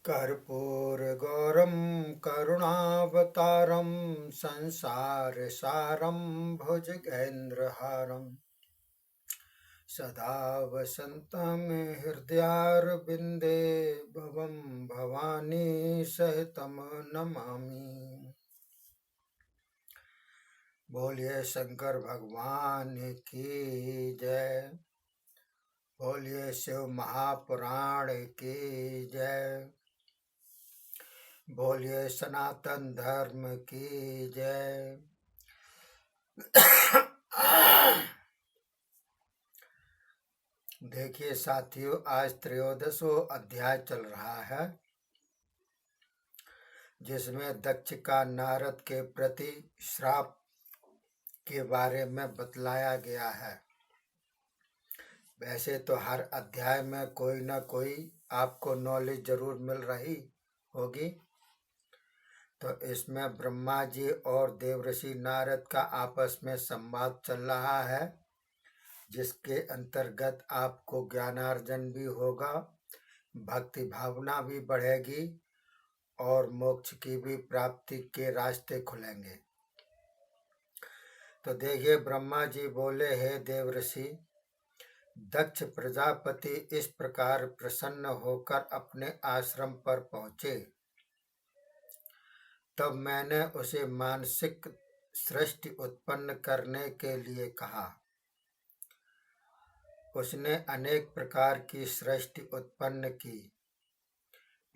कर्पूरगौरं करुणावतारं संसारसारं भुजगेन्द्रहारं सदा वसन्तं हृदयारविन्दे भवं भवानी सहितं नमामि। बोलिए शंकर भगवान की जय। बोलिए शिव महापुराण की जय। बोलिए सनातन धर्म की जय। देखिए साथियों, आज त्रयोदशों अध्याय चल रहा है, जिसमें दक्ष का नारद के प्रति श्राप के बारे में बतलाया गया है। वैसे तो हर अध्याय में कोई न कोई आपको नॉलेज जरूर मिल रही होगी। तो इसमें ब्रह्मा जी और देवर्षि नारद का आपस में संवाद चल रहा है, जिसके अंतर्गत आपको ज्ञानार्जन भी होगा, भक्ति भावना भी बढ़ेगी और मोक्ष की भी प्राप्ति के रास्ते खुलेंगे। तो देखिए, ब्रह्मा जी बोले, हे देवर्षि, दक्ष प्रजापति इस प्रकार प्रसन्न होकर अपने आश्रम पर पहुंचे। तब मैंने उसे मानसिक सृष्टि उत्पन्न करने के लिए कहा। उसने अनेक प्रकार की सृष्टि उत्पन्न की,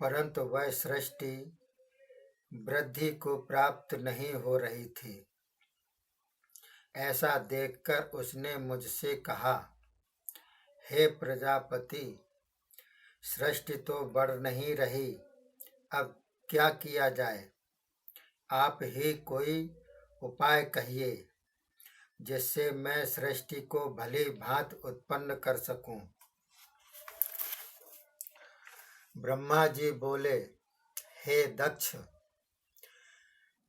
परंतु वह सृष्टि वृद्धि को प्राप्त नहीं हो रही थी। ऐसा देखकर उसने मुझसे कहा, हे प्रजापति, सृष्टि तो बढ़ नहीं रही, अब क्या किया जाए? आप ही कोई उपाय कहिए, जिससे मैं सृष्टि को भली भांति उत्पन्न कर सकूं। ब्रह्मा जी बोले, हे दक्ष,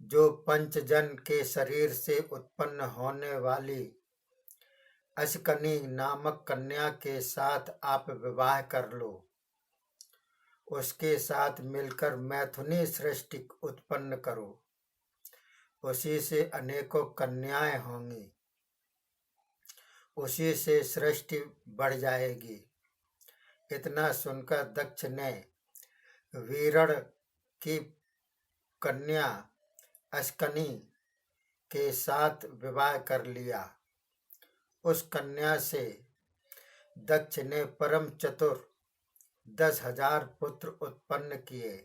जो पंचजन के शरीर से उत्पन्न होने वाली अश्कनी नामक कन्या के साथ आप विवाह कर लो। उसके साथ मिलकर मैथुनी सृष्टि उत्पन्न करो। उसी से अनेकों कन्याएं होंगी, उसी से सृष्टि बढ़ जाएगी। इतना सुनकर दक्ष ने वीरण की कन्या अश्कनी के साथ विवाह कर लिया। उस कन्या से दक्ष ने परम चतुर 10,000 पुत्र उत्पन्न किए।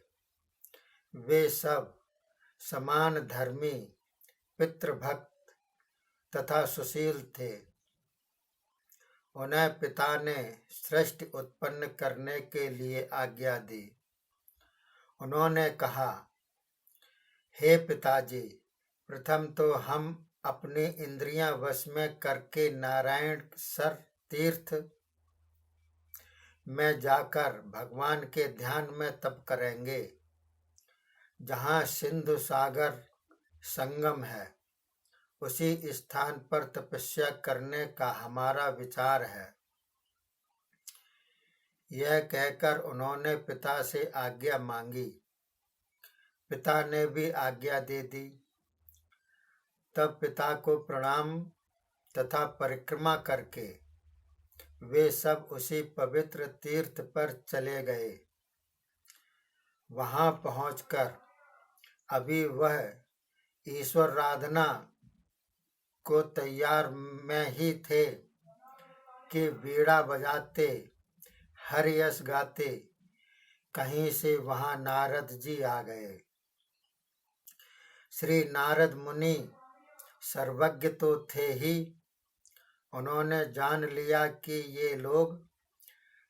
वे सब समान धर्मी, पितृभक्त तथा सुशील थे। उन्हें पिता ने सृष्टि उत्पन्न करने के लिए आज्ञा दी। उन्होंने कहा, हे पिताजी, प्रथम तो हम अपनी इंद्रियां वश में करके नारायण सर तीर्थ में जाकर भगवान के ध्यान में तप करेंगे, जहाँ सिंधु सागर संगम है। उसी स्थान पर तपस्या करने का हमारा विचार है। यह कहकर उन्होंने पिता से आज्ञा मांगी। पिता ने भी आज्ञा दे दी। तब पिता को प्रणाम तथा परिक्रमा करके वे सब उसी पवित्र तीर्थ पर चले गए। वहां पहुंचकर अभी वह ईश्वर आराधना को तैयार में ही थे कि वीणा बजाते, हरियस गाते कहीं से वहां नारद जी आ गए। श्री नारद मुनि सर्वज्ञ तो थे ही। उन्होंने जान लिया कि ये लोग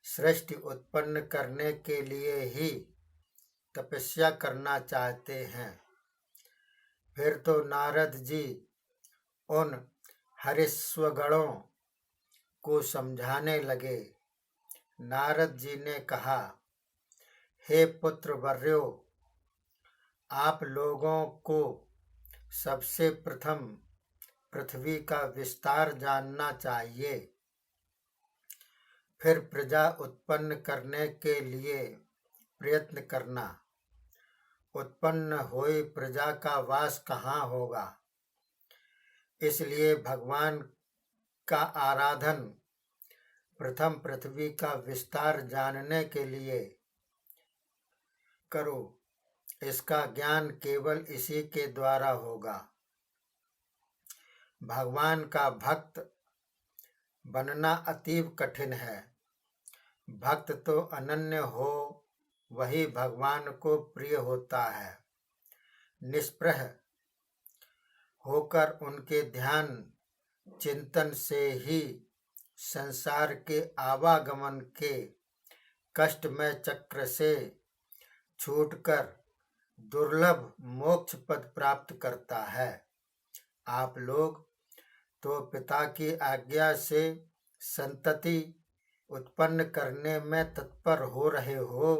सृष्टि उत्पन्न करने के लिए ही तपस्या करना चाहते हैं। फिर तो नारद जी उन हरिस्वगणों को समझाने लगे। नारद जी ने कहा, हे पुत्र वर्यो, आप लोगों को सबसे प्रथम पृथ्वी का विस्तार जानना चाहिए। फिर प्रजा उत्पन्न करने के लिए प्रयत्न करना। उत्पन्न हुई प्रजा का वास कहाँ होगा। इसलिए भगवान का आराधन प्रथम पृथ्वी का विस्तार जानने के लिए करो। इसका ज्ञान केवल इसी के द्वारा होगा। भगवान का भक्त बनना अतीव कठिन है। भक्त तो अनन्य हो वही भगवान को प्रिय होता है। निष्प्रह होकर उनके ध्यान चिंतन से ही संसार के आवागमन के कष्टमय चक्र से छूटकर दुर्लभ मोक्ष पद प्राप्त करता है। आप लोग तो पिता की आज्ञा से संतति उत्पन्न करने में तत्पर हो रहे हो,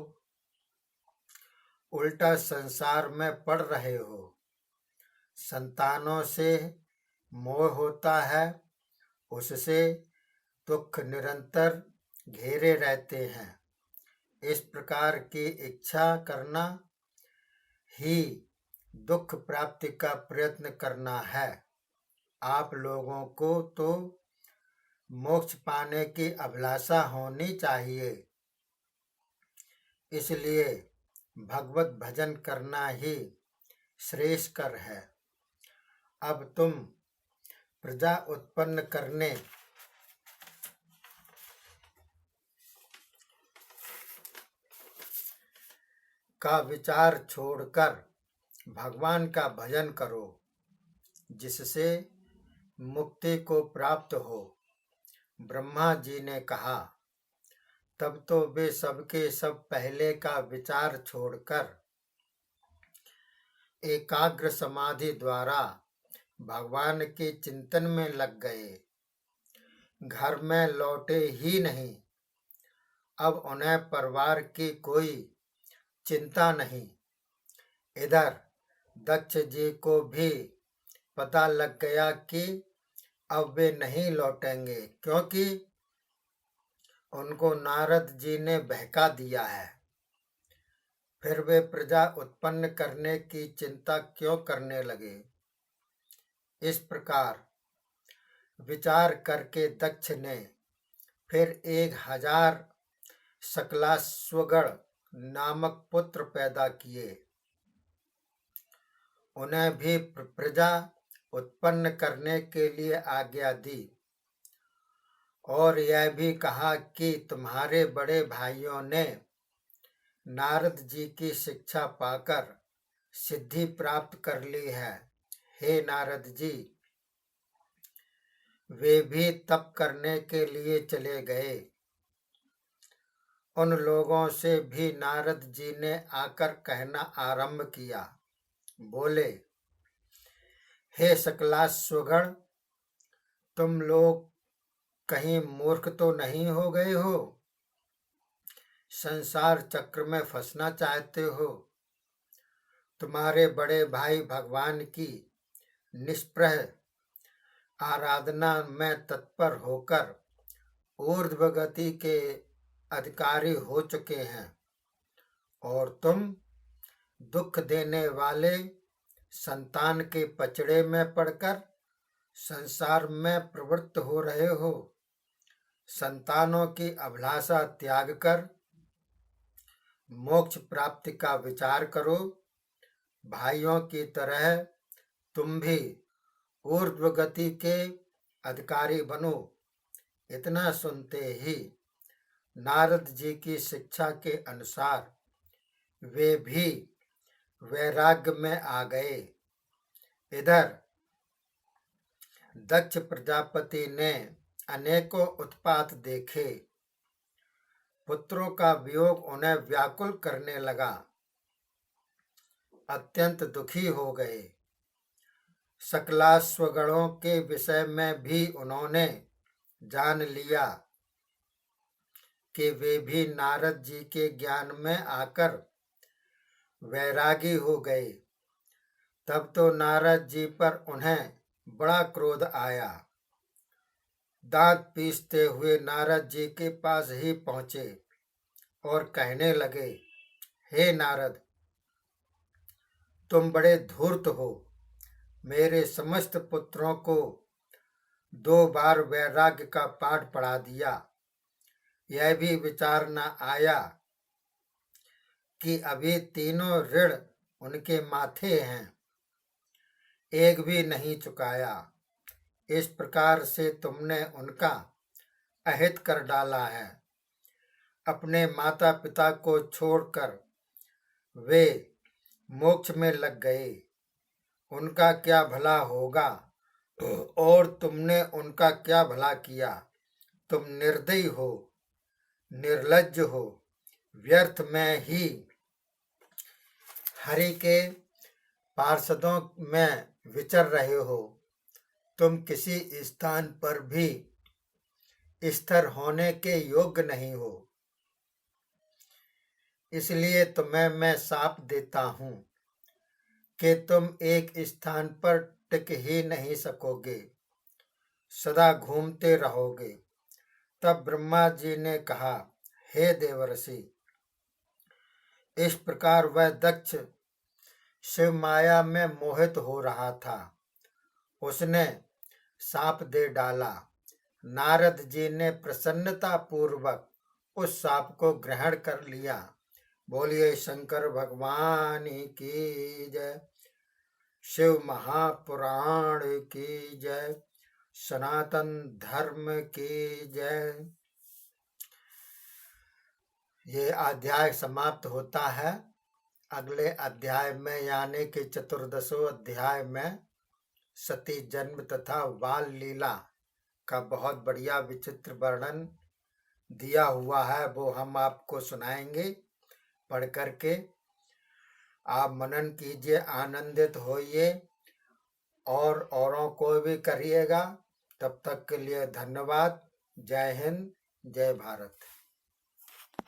उल्टा संसार में पड़ रहे हो। संतानों से मोह होता है, उससे दुख निरंतर घेरे रहते हैं। इस प्रकार की इच्छा करना ही दुख प्राप्ति का प्रयत्न करना है। आप लोगों को तो मोक्ष पाने की अभिलाषा होनी चाहिए। इसलिए भगवत भजन करना ही श्रेयस्कर है। अब तुम प्रजा उत्पन्न करने का विचार छोड़कर भगवान का भजन करो, जिससे मुक्ति को प्राप्त हो। ब्रह्मा जी ने कहा। तब तो वे सबके सब पहले का विचार छोड़कर एकाग्र समाधि द्वारा भगवान के चिंतन में लग गए। घर में लौटे ही नहीं। अब उन्हें परिवार की कोई चिंता नहीं। इधर दक्ष जी को भी पता लग गया कि अब वे नहीं लौटेंगे, क्योंकि उनको नारद जी ने बहका दिया है। फिर वे प्रजा उत्पन्न करने की चिंता क्यों करने लगे। इस प्रकार विचार करके दक्ष ने फिर 1000 शकलाश्वगण नामक पुत्र पैदा किए। उन्हें भी प्रजा उत्पन्न करने के लिए आज्ञा दी और यह भी कहा कि तुम्हारे बड़े भाइयों ने नारद जी की शिक्षा पाकर सिद्धि प्राप्त कर ली है। हे नारद जी, वे भी तप करने के लिए चले गए। उन लोगों से भी नारद जी ने आकर कहना आरंभ किया। बोले, हे शकलाश्वगण, तुम लोग कहीं मूर्ख तो नहीं हो गए हो। संसार चक्र में फंसना चाहते हो। तुम्हारे बड़े भाई भगवान की निष्प्रह आराधना में तत्पर होकर ऊर्ध्व गति के अधिकारी हो चुके हैं और तुम दुख देने वाले संतान के पचड़े में पड़कर संसार में प्रवृत्त हो रहे हो। संतानों की अभिलाषा त्याग कर मोक्ष प्राप्ति का विचार करो। भाइयों की तरह तुम भी ऊर्ध्व गति के अधिकारी बनो। इतना सुनते ही नारद जी की शिक्षा के अनुसार वे भी वैराग्य में आ गए। इधर दक्ष प्रजापति ने अनेकों उत्पात देखे। पुत्रों का वियोग उन्हें व्याकुल करने लगा। अत्यंत दुखी हो गए। शकलाश्वगणों के विषय में भी उन्होंने जान लिया कि वे भी नारद जी के ज्ञान में आकर वैरागी हो गए। तब तो नारद जी पर उन्हें बड़ा क्रोध आया। दांत पीसते हुए नारद जी के पास ही पहुंचे और कहने लगे, हे नारद, तुम बड़े धूर्त हो। मेरे समस्त पुत्रों को 2 बार वैराग्य का पाठ पढ़ा दिया। यह भी विचार न आया कि अभी तीनों ऋण उनके माथे हैं, एक भी नहीं चुकाया। इस प्रकार से तुमने उनका अहित कर डाला है। अपने माता पिता को छोड़कर वे मोक्ष में लग गए। उनका क्या भला होगा और तुमने उनका क्या भला किया। तुम निर्दयी हो, निर्लज्ज हो, व्यर्थ में ही हरि के पार्षदों में विचर रहे हो। तुम किसी स्थान पर भी स्थिर होने के योग्य नहीं हो। इसलिए तुम्हें मैं शाप देता हूँ कि तुम एक स्थान पर टिक ही नहीं सकोगे, सदा घूमते रहोगे। तब ब्रह्मा जी ने कहा, हे देवर्षि, इस प्रकार वह दक्ष शिव माया में मोहित हो रहा था। उसने शाप दे डाला। नारद जी ने प्रसन्नता पूर्वक उस शाप को ग्रहण कर लिया। बोलिए शंकर भगवान की जय। शिव महापुराण की जय। सनातन धर्म की जय। ये अध्याय समाप्त होता है। अगले अध्याय में यानी कि 14वें अध्याय में सती जन्म तथा बाल लीला का बहुत बढ़िया विचित्र वर्णन दिया हुआ है, वो हम आपको सुनाएंगे पढ़ करके। आप मनन कीजिए, आनंदित होइए और औरों को भी करिएगा। तब तक के लिए धन्यवाद। जय हिंद, जय भारत।